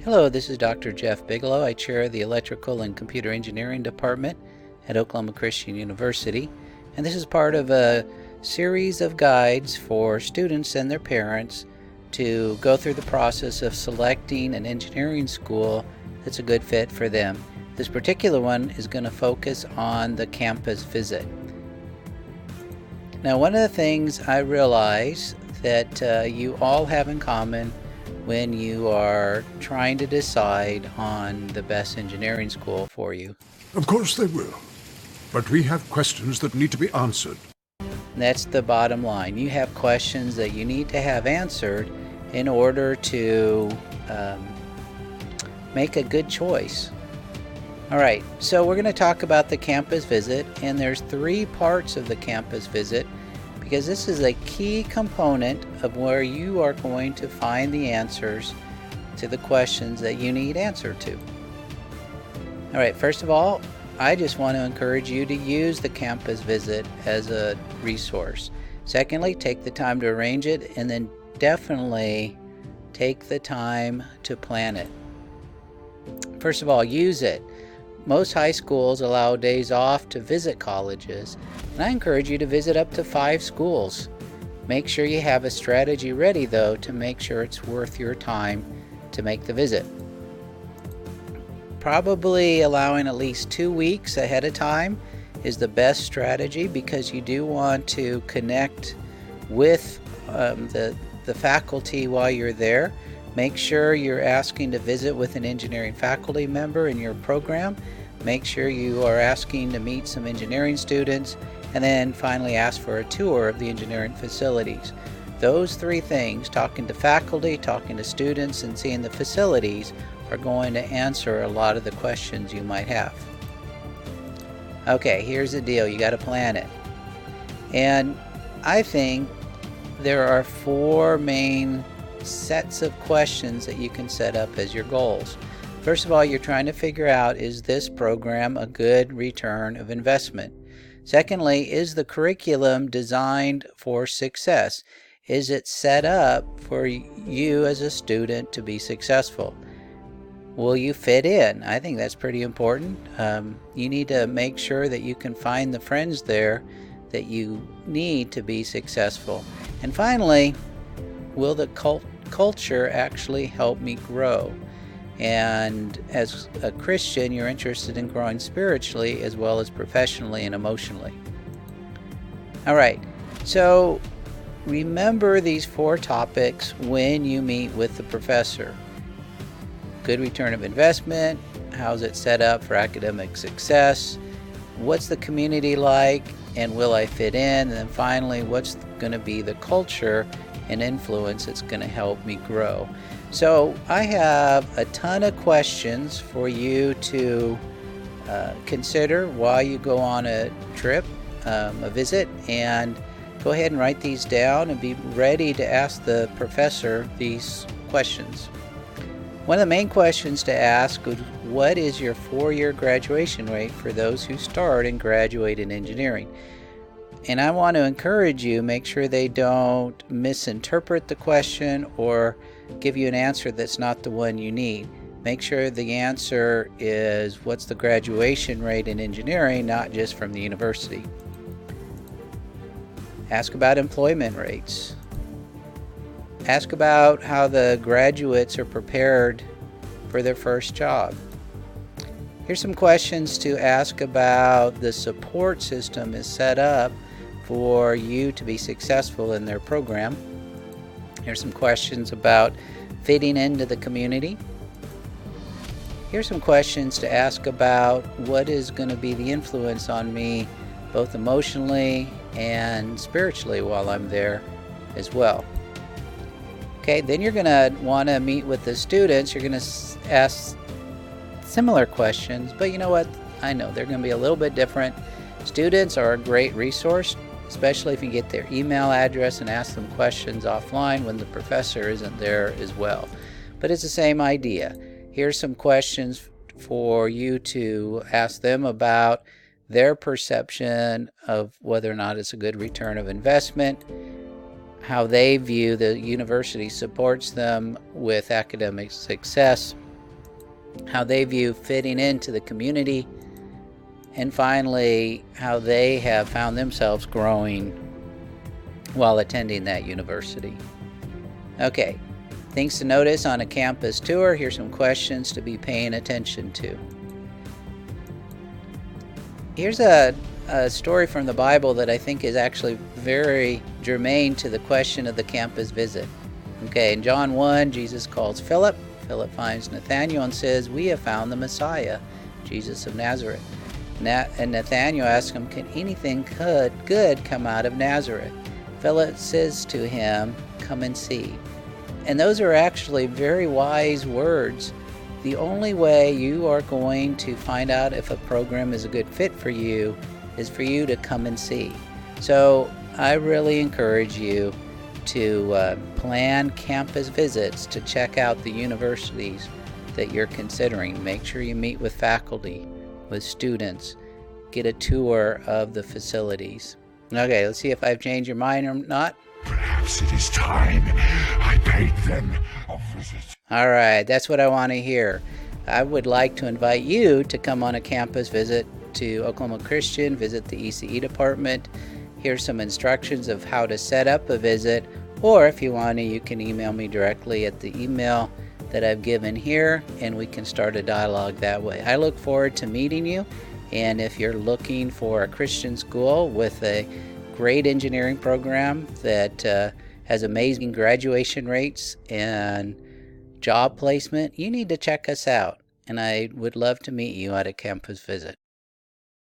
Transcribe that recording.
Hello, this is Dr. Jeff Bigelow. I chair the Electrical and Computer Engineering Department at Oklahoma Christian University, and this is part of a series of guides for students and their parents to go through the process of selecting an engineering school that's a good fit for them. This particular one is going to focus on the campus visit. Now, one of the things I realize that you all have in common when you are trying to decide on the best engineering school for you. Of course they will. But we have questions that need to be answered. And that's the bottom line. You have questions that you need to have answered in order to make a good choice. All right, so we're going to talk about the campus visit, and there's 3 parts of the campus visit, because this is a key component of where you are going to find the answers to the questions that you need answered to. All right, first of all, I just want to encourage you to use the campus visit as a resource. Secondly, take the time to arrange it, and then definitely take the time to plan it. First of all, use it. Most high schools allow days off to visit colleges, and I encourage you to visit up to 5 schools. Make sure you have a strategy ready, though, to make sure it's worth your time to make the visit. Probably allowing at least 2 weeks ahead of time is the best strategy, because you do want to connect with the faculty while you're there. Make sure you're asking to visit with an engineering faculty member in your program. Make sure you are asking to meet some engineering students, and then finally ask for a tour of the engineering facilities. Those 3 things, talking to faculty, talking to students, and seeing the facilities, are going to answer a lot of the questions you might have. Okay, here's the deal. You got to plan it. And I think there are 4 main sets of questions that you can set up as your goals. First of all, you're trying to figure out, is this program a good return of investment? Secondly, is the curriculum designed for success? Is it set up for you as a student to be successful? Will you fit in? I think that's pretty important. You need to make sure that you can find the friends there that you need to be successful. And finally, will the culture actually help me grow? And as a Christian, you're interested in growing spiritually as well as professionally and emotionally. All right, so remember these 4 topics when you meet with the professor. Good return of investment, how's it set up for academic success, what's the community like, and will I fit in? And then finally, what's going to be the culture and influence that's going to help me grow? So I have a ton of questions for you to consider while you go on a trip, a visit, and go ahead and write these down and be ready to ask the professor these questions. One of the main questions to ask is, what is your 4-year graduation rate for those who start and graduate in engineering? And I want to encourage you, make sure they don't misinterpret the question or give you an answer that's not the one you need. Make sure the answer is, what's the graduation rate in engineering, not just from the university. Ask about employment rates. Ask about how the graduates are prepared for their first job. Here's some questions to ask about the support system is set up for you to be successful in their program. Here's some questions about fitting into the community. Here's some questions to ask about what is going to be the influence on me, both emotionally and spiritually, while I'm there as well. Okay, then you're going to want to meet with the students. You're going to ask similar questions, but you know what? I know they're going to be a little bit different. Students are a great resource, especially if you get their email address and ask them questions offline when the professor isn't there as well. But it's the same idea. Here's some questions for you to ask them about their perception of whether or not it's a good return of investment, how they view the university supports them with academic success, how they view fitting into the community, and finally, how they have found themselves growing while attending that university. Okay, things to notice on a campus tour. Here's some questions to be paying attention to. Here's a story from the Bible that I think is actually very germane to the question of the campus visit. Okay, in John 1, Jesus calls Philip. Philip finds Nathanael and says, "We have found the Messiah, Jesus of Nazareth." And Nathanael asks him, "Can anything good come out of Nazareth?" Philip says to him, "Come and see." And those are actually very wise words. The only way you are going to find out if a program is a good fit for you is for you to come and see. So I really encourage you to plan campus visits to check out the universities that you're considering. Make sure you meet with faculty, with students, get a tour of the facilities. Okay, let's see if I've changed your mind or not. Perhaps it is time I paid them a visit. All right, that's what I want to hear. I would like to invite you to come on a campus visit to Oklahoma Christian, visit the ECE department. Here's some instructions of how to set up a visit, or if you want to, you can email me directly at the email that I've given here, and we can start a dialogue that way. I look forward to meeting you, and if you're looking for a Christian school with a great engineering program that has amazing graduation rates and job placement, you need to check us out, and I would love to meet you at a campus visit.